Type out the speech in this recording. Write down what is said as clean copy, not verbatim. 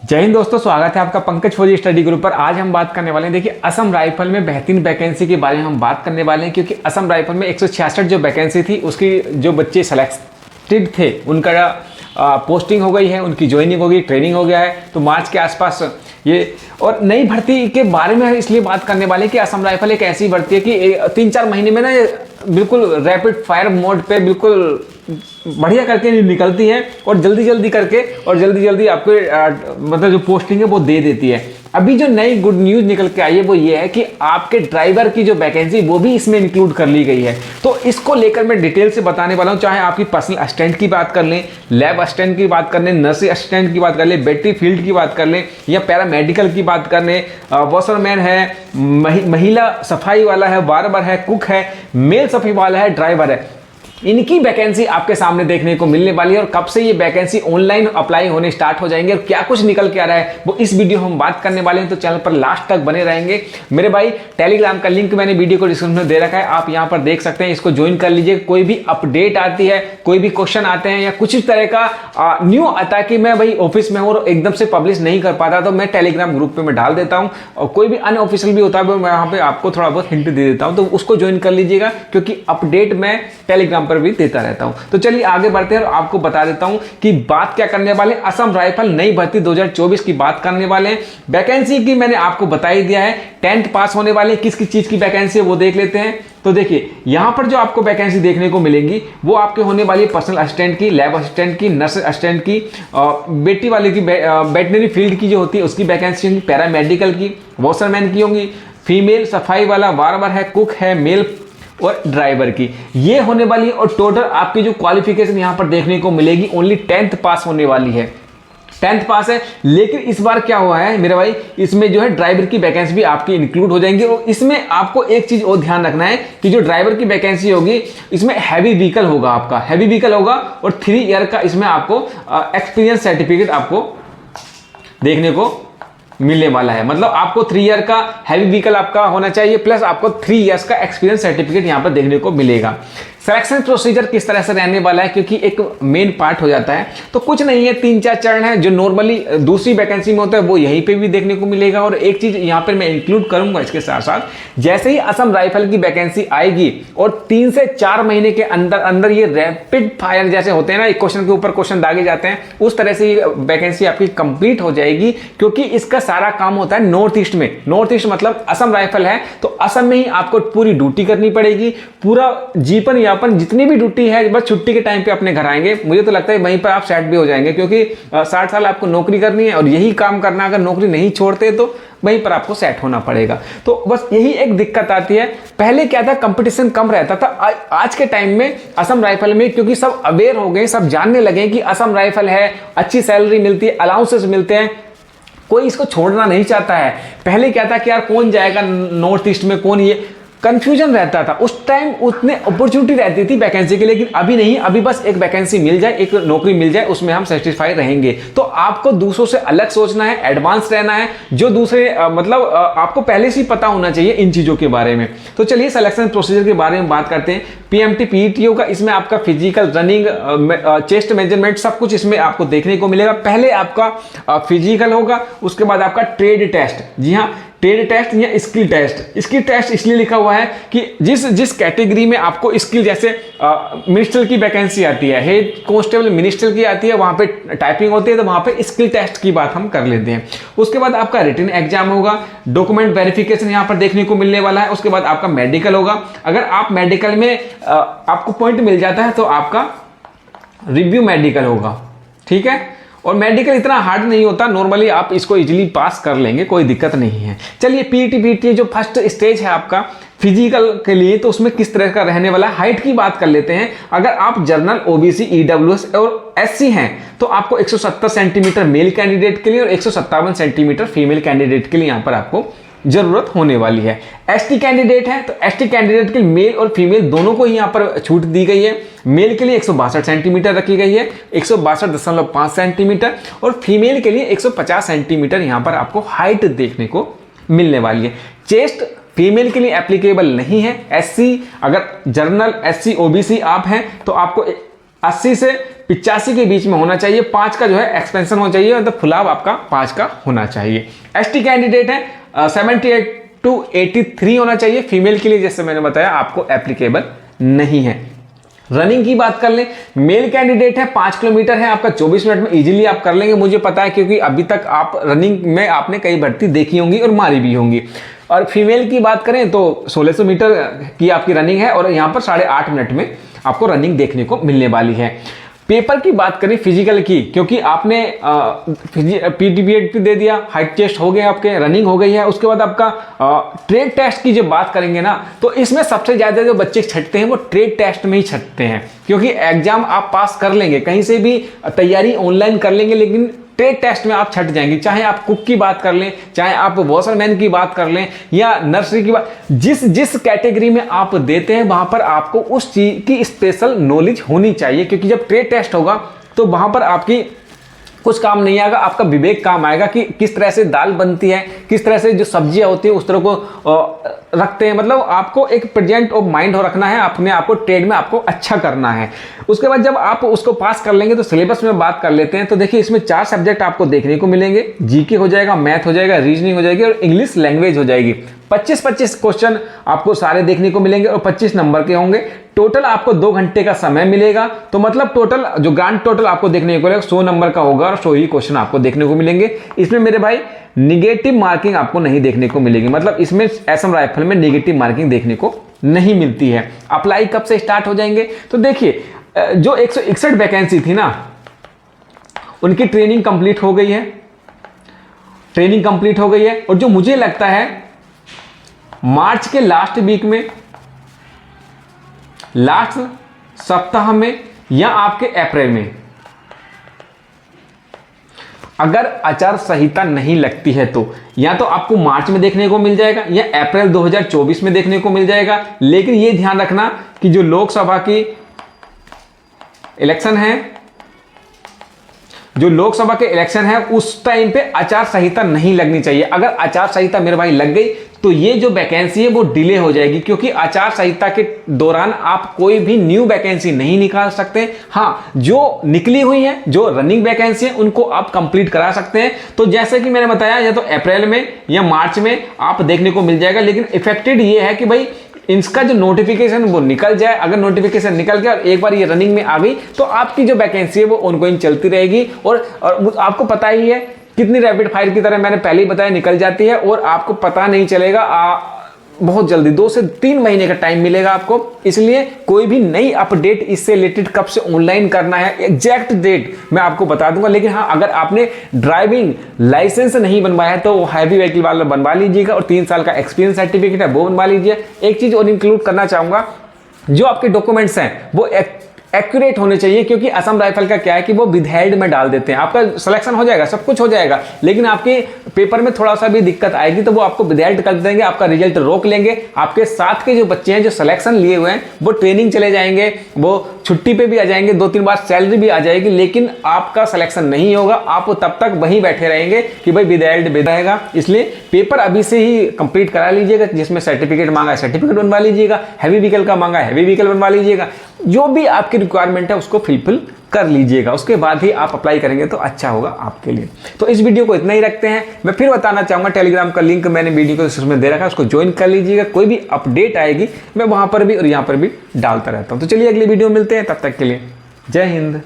जय हिंद दोस्तों, स्वागत है आपका पंकज फौजी स्टडी ग्रुप पर। आज हम बात करने वाले हैं, देखिए असम राइफल में बेहतरीन वैकेंसी के बारे में हम बात करने वाले हैं, क्योंकि असम राइफल में 166 जो वैकेंसी थी उसकी जो बच्चे सेलेक्टेड थे उनका पोस्टिंग हो गई है, उनकी ज्वाइनिंग हो गई, ट्रेनिंग हो गया है। तो मार्च के आसपास ये और नई भर्ती के बारे में इसलिए बात करने वाले कि असम राइफल एक ऐसी भर्ती है कि 3-4 महीने में ना बिल्कुल रैपिड फायर मोड पे बिल्कुल बढ़िया करके निकलती है और जल्दी जल्दी आपके मतलब जो पोस्टिंग है वो दे देती है। अभी जो नई गुड न्यूज निकल के आई है वो ये है कि आपके ड्राइवर की जो वैकेंसी वो भी इसमें इंक्लूड कर ली गई है। तो इसको लेकर मैं डिटेल से बताने वाला हूँ, चाहे आपकी पर्सनल असिस्टेंट की बात कर लें, लैब असिस्टेंट की बात कर लें, नर्सिंग असिस्टेंट की बात कर लें, बैटरी फील्ड की बात कर लें या पैरामेडिकल की बात कर लें, वॉशरमैन है, महिला सफाई वाला है, बार्बर है, कुक है, मेल सफाई वाला है, ड्राइवर है। इनकी वैकेंसी आपके सामने देखने को मिलने वाली है और कब से ये वैकेंसी ऑनलाइन अप्लाई होने स्टार्ट हो जाएंगे और क्या कुछ निकल के आ रहा है वो इस वीडियो में हम बात करने वाले हैं। तो चैनल पर लास्ट तक बने रहेंगे मेरे भाई। टेलीग्राम का लिंक मैंने वीडियो को डिस्क्रिप्शन में दे रखा है, आप यहां पर देख सकते हैं, इसको ज्वाइन कर लीजिए। कोई भी अपडेट आती है, कोई भी क्वेश्चन आते हैं या कुछ इस तरह का न्यू आता है कि मैं भाई ऑफिस में हूं और एकदम से पब्लिश नहीं कर पाता, तो मैं टेलीग्राम ग्रुप पे मैं डाल देता हूं। और कोई भी अनऑफिशियल भी होता है मैं वहां पे आपको थोड़ा बहुत हिंट दे देता हूं, तो उसको ज्वाइन कर लीजिएगा, क्योंकि अपडेट मैं टेलीग्राम पर भी देता रहता हूं। तो चलिए आगे बढ़ते हैं और आपको बता देता हूं कि बात क्या करने वाले। असम राइफल नई भर्ती 2024 की बात करने वाले हैं। वैकेंसी की मैंने आपको बता ही दिया है, 10th पास होने वाले किस किस चीज की वैकेंसी है वो देख लेते हैं। तो देखिए यहां पर जो आपको वैकेंसी देखने को मिलेगी वो आपके होने वाली पर्सनल असिस्टेंट की, लैब असिस्टेंट की, नर्स असिस्टेंट की, बेटी वाले की, वेटनरी फील्ड की जो होती है उसकी वैकेंसी होगी, पैरामेडिकल की, वॉशरमैन की होंगी, फीमेल सफाई वाला, बार्बर है, कुक है, मेल और ड्राइवर की ये होने वाली है। और टोटल आपकी जो क्वालिफिकेशन यहां पर देखने को मिलेगी ओनली 10th पास होने वाली है, 10th पास है। लेकिन इस बार क्या हुआ है मेरे भाई, इसमें जो है ड्राइवर की वैकेंसी भी आपकी इंक्लूड हो जाएंगी। और इसमें आपको एक चीज और ध्यान रखना है कि जो ड्राइवर की वैकेंसी होगी इसमें हैवी व्हीकल होगा, आपका हैवी व्हीकल होगा और 3 ईयर का इसमें आपको एक्सपीरियंस सर्टिफिकेट आपको देखने को मिलने वाला है। मतलब आपको 3 ईयर का हैवी व्हीकल आपका होना चाहिए, प्लस आपको 3 ईयर्स का एक्सपीरियंस सर्टिफिकेट यहां पर देखने को मिलेगा। सिलेक्शन प्रोसीजर किस तरह से रहने वाला है, क्योंकि एक मेन पार्ट हो जाता है, तो कुछ नहीं है, 3-4 चरण है जो नॉर्मली दूसरी वैकेंसी में होता है वो यहीं पे भी देखने को मिलेगा। और एक चीज यहां पर मैं इंक्लूड करूंगा इसके साथ साथ, जैसे ही असम राइफल की वैकेंसी आएगी और 3 से 4 महीने के अंदर अंदर ये रैपिड फायर जैसे होते हैं ना, एक क्वेश्चन के ऊपर क्वेश्चन दागे जाते हैं, उस तरह से ये वैकेंसी आपकी कंप्लीट हो जाएगी। क्योंकि इसका सारा काम होता है नॉर्थ ईस्ट में, नॉर्थ ईस्ट मतलब असम राइफल है तो असम में ही आपको पूरी ड्यूटी करनी पड़ेगी। पूरा जीवन यापन जितनी भी ड्यूटी है, बस छुट्टी के टाइम पे अपने घर आएंगे। मुझे तो लगता है वहीं पर आप सेट भी हो जाएंगे, क्योंकि 60 साल आपको नौकरी करनी है और यही काम करना, अगर नौकरी नहीं छोड़ते तो वहीं पर आपको सेट होना पड़ेगा। तो बस यही एक दिक्कत आती है। पहले क्या था, कंपटीशन कम रहता था, आज के टाइम में असम राइफल में क्योंकि सब अवेयर हो गए, सब जानने लगे कि असम राइफल है, अच्छी सैलरी मिलती है, अलाउंसेस मिलते हैं, कोई इसको छोड़ना नहीं चाहता है। पहले क्या था कि यार कौन जाएगा नॉर्थ ईस्ट में, कौन, ये कंफ्यूजन रहता था। उस टाइम उतने अपॉर्चुनिटी रहती थी वैकेंसी के, लेकिन अभी नहीं, अभी बस एक वैकेंसी मिल जाए, एक नौकरी मिल जाए, उसमें हम सेटिस्फाई रहेंगे। तो आपको दूसरों से अलग सोचना है, एडवांस रहना है, जो दूसरे आपको पहले से ही पता होना चाहिए इन चीजों के बारे में। तो चलिए सिलेक्शन प्रोसीजर के बारे में बात करते हैं। पीएमटी पीईटी का इसमें आपका फिजिकल, रनिंग, चेस्ट मेजरमेंट सब कुछ इसमें आपको देखने को मिलेगा। पहले आपका फिजिकल होगा, उसके बाद आपका ट्रेड टेस्ट, जी हाँ ट्रेड टेस्ट या स्किल टेस्ट। स्किल टेस्ट इसलिए लिखा हुआ है कि जिस कैटेगरी में आपको स्किल, जैसे मिनिस्टर की वैकेंसी आती है, हेड कांस्टेबल मिनिस्टर की आती है, वहां पे टाइपिंग होती है, तो वहां पे स्किल टेस्ट की बात हम कर लेते हैं। उसके बाद आपका रिटन एग्जाम होगा, डॉक्यूमेंट वेरिफिकेशन यहां पर देखने को मिलने वाला है। उसके बाद आपका मेडिकल होगा, अगर आप मेडिकल में आपको पॉइंट मिल जाता है तो आपका रिव्यू मेडिकल होगा, ठीक है। और मेडिकल इतना हार्ड नहीं होता, नॉर्मली आप इसको इजीली पास कर लेंगे, कोई दिक्कत नहीं है। चलिए पीईटी जो फर्स्ट स्टेज है आपका फिजिकल के लिए, तो उसमें किस तरह का रहने वाला है, हाइट की बात कर लेते हैं। अगर आप जनरल, ओबीसी, ईडब्ल्यूएस और एससी हैं तो आपको 170 सेंटीमीटर मेल कैंडिडेट के लिए और 157 सेंटीमीटर फीमेल कैंडिडेट के लिए यहां पर आपको जरूरत होने वाली है। एसटी कैंडिडेट है तो एसटी कैंडिडेट के मेल और फीमेल दोनों को ही यहां पर छूट दी गई है। मेल के लिए 162 सेंटीमीटर रखी गई है, 162.5 सेंटीमीटर, और फीमेल के लिए 150 सेंटीमीटर यहां पर आपको हाइट देखने को मिलने वाली है। चेस्ट फीमेल के लिए एप्लीकेबल नहीं है। एससी, अगर जनरल, एससी, ओबीसी आप हैं तो आपको 80 से 85 के बीच में होना चाहिए। 5 का जो है एक्सपेंशन होना चाहिए, मतलब फुलाव आपका 5 का होना चाहिए। एसटी कैंडिडेट है 78 to 83 होना चाहिए। फीमेल के लिए जैसे मैंने बताया आपको एप्लीकेबल नहीं है। रनिंग की बात कर लें, मेल कैंडिडेट है 5 किलोमीटर है आपका 24 मिनट में इजीली आप कर लेंगे, मुझे पता है, क्योंकि अभी तक आप रनिंग में आपने कई भर्ती देखी होंगी और मारी भी होंगी। और फीमेल की बात करें तो 1600 मीटर की आपकी रनिंग है और यहाँ पर 8.5 मिनट में आपको रनिंग देखने को मिलने वाली है। पेपर की बात करें फिजिकल की, क्योंकि आपने पीटीबीएड भी दे दिया, हाइट टेस्ट हो गए आपके, रनिंग हो गई है, उसके बाद आपका ट्रेड टेस्ट की जब बात करेंगे ना, तो इसमें सबसे ज़्यादा जो बच्चे छटते हैं वो ट्रेड टेस्ट में ही छटते हैं, क्योंकि एग्जाम आप पास कर लेंगे, कहीं से भी तैयारी ऑनलाइन कर लेंगे, लेकिन ट्रेड टेस्ट में आप छट जाएंगे। चाहे आप कुक की बात कर लें, चाहे आप वॉशरमैन की बात कर लें या नर्सरी की बात, जिस कैटेगरी में आप देते हैं वहां पर आपको उस चीज की स्पेशल नॉलेज होनी चाहिए, क्योंकि जब ट्रेड टेस्ट होगा तो वहां पर आपकी कुछ काम नहीं आएगा, आपका विवेक काम आएगा कि किस तरह से दाल बनती है, किस तरह से जो सब्जियां होती है उस तरह को रखते हैं। मतलब आपको एक प्रेजेंट ऑफ माइंड हो रखना है, अपने आपको ट्रेड में आपको अच्छा करना है। उसके बाद जब आप उसको पास कर लेंगे तो सिलेबस में बात कर लेते हैं। तो देखिए इसमें 4 सब्जेक्ट आपको देखने को मिलेंगे, जीके हो जाएगा, मैथ हो जाएगा, रीजनिंग हो जाएगी और इंग्लिश लैंग्वेज हो जाएगी। 25-25 क्वेश्चन आपको सारे देखने को मिलेंगे और 25 नंबर के होंगे। टोटल आपको 2 घंटे का समय मिलेगा, तो मतलब टोटल जो ग्रांड टोटल आपको देखने को मिलेगा 100 नंबर का होगा और 100 ही क्वेश्चन आपको देखने को मिलेंगे। इसमें मेरे भाई निगेटिव मार्किंग आपको नहीं देखने को मिलेगी, मतलब इसमें असम राइफल में निगेटिव मार्किंग देखने को नहीं मिलती है। अप्लाई कब से स्टार्ट हो जाएंगे, तो देखिए जो 161 वैकेंसी थी ना, उनकी ट्रेनिंग कंप्लीट हो गई है, ट्रेनिंग कंप्लीट हो गई है। और जो मुझे लगता है मार्च के लास्ट वीक में, लास्ट सप्ताह में या आपके अप्रैल में, अगर आचार संहिता नहीं लगती है तो या तो आपको मार्च में देखने को मिल जाएगा या अप्रैल 2024 में देखने को मिल जाएगा। लेकिन यह ध्यान रखना कि जो लोकसभा की इलेक्शन है, जो लोकसभा के इलेक्शन है उस टाइम पे आचार संहिता नहीं लगनी चाहिए। अगर आचार संहिता मेरे भाई लग गई तो ये जो वैकेंसी है वो डिले हो जाएगी, क्योंकि आचार संहिता के दौरान आप कोई भी न्यू वैकेंसी नहीं निकाल सकते। हाँ, जो निकली हुई है, जो रनिंग वैकेंसी है उनको आप कंप्लीट करा सकते हैं। तो जैसे कि मैंने बताया, या तो अप्रैल में या मार्च में आप देखने को मिल जाएगा। लेकिन इफेक्टेड ये है कि भाई इसका जो नोटिफिकेशन वो निकल जाए। अगर नोटिफिकेशन निकल गया और एक बार ये रनिंग में आ गई तो आपकी जो वैकेंसी है वो ऑनगोइंग चलती रहेगी। और आपको पता ही है कितनी रैपिड फायर की तरह मैंने पहले ही बताया निकल जाती है और आपको पता नहीं चलेगा। बहुत जल्दी 2 से 3 महीने का टाइम मिलेगा आपको। इसलिए कोई भी नई अपडेट इससे रिलेटेड कब से ऑनलाइन करना है एग्जैक्ट डेट मैं आपको बता दूंगा। लेकिन हाँ, अगर आपने ड्राइविंग लाइसेंस नहीं बनवाया है तो हैवी व्हीकल वाला बनवा लीजिएगा और 3 साल का एक्सपीरियंस सर्टिफिकेट है वो बनवा लीजिए। एक चीज और इंक्लूड करना चाहूंगा, जो आपके डॉक्यूमेंट्स हैं वो एक्यूरेट होने चाहिए, क्योंकि असम राइफल का क्या है कि वो विदहेल्ड में डाल देते हैं। आपका सिलेक्शन हो जाएगा, सब कुछ हो जाएगा, लेकिन आपके पेपर में थोड़ा सा भी दिक्कत आएगी तो वो आपको विदहेल्ड कर देंगे, आपका रिजल्ट रोक लेंगे। आपके साथ के जो बच्चे हैं जो सिलेक्शन लिए हुए हैं वो ट्रेनिंग चले जाएंगे, वो छुट्टी पे भी आ जाएंगे, 2-3 बार सैलरी भी आ जाएगी, लेकिन आपका सिलेक्शन नहीं होगा। आप तब तक वहीं बैठे रहेंगे कि भाई विदहेल्ड रहेगा। इसलिए पेपर अभी से ही कंप्लीट करा लीजिएगा। जिसमें सर्टिफिकेट मांगा है सर्टिफिकेट बनवा लीजिएगा, हैवी व्हीकल का मांगा है हैवी व्हीकल बनवा लीजिएगा। जो भी आपकी रिक्वायरमेंट है उसको फुलफिल कर लीजिएगा, उसके बाद ही आप अप्लाई करेंगे तो अच्छा होगा आपके लिए। तो इस वीडियो को इतना ही रखते हैं। मैं फिर बताना चाहूंगा, टेलीग्राम का लिंक मैंने वीडियो को डिस्क्रिप्शन में दे रखा है, उसको ज्वाइन कर लीजिएगा। कोई भी अपडेट आएगी मैं वहां पर भी और यहाँ पर भी डालता रहता हूँ। तो चलिए अगली वीडियो में मिलते हैं, तब तक के लिए जय हिंद।